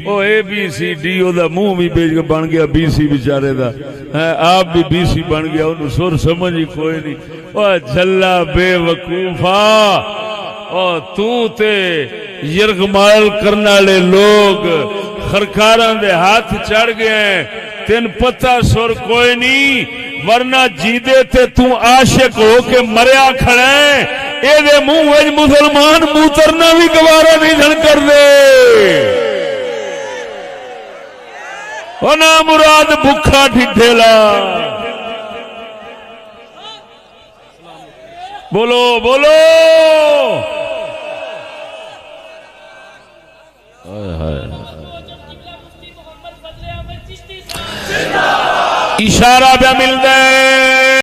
او اے بی سی ڈی او دا منہ بھی بیچ کے بن گیا بی سی بیچارے دا، آپ بھی بی سی بن گیا، انہوں سر سمجھ ہی کوئی نہیں. او جھلا بے وقوفا، او تو تے یرغمال کرنے والے لوگ خرکاراں دے ہاتھ چڑھ گئے، تین پتہ سر کوئی نہیں، ورنہ جیدے تے تو عاشق ہو کے مریا کھڑے. اے دے منہ وچ مسلمان موترنا بھی گوارا نہیں جن کر دے. او نا مراد بھکھا ڈھڈھیلا. بولو بولو. اشارہ پہ ملتا ہے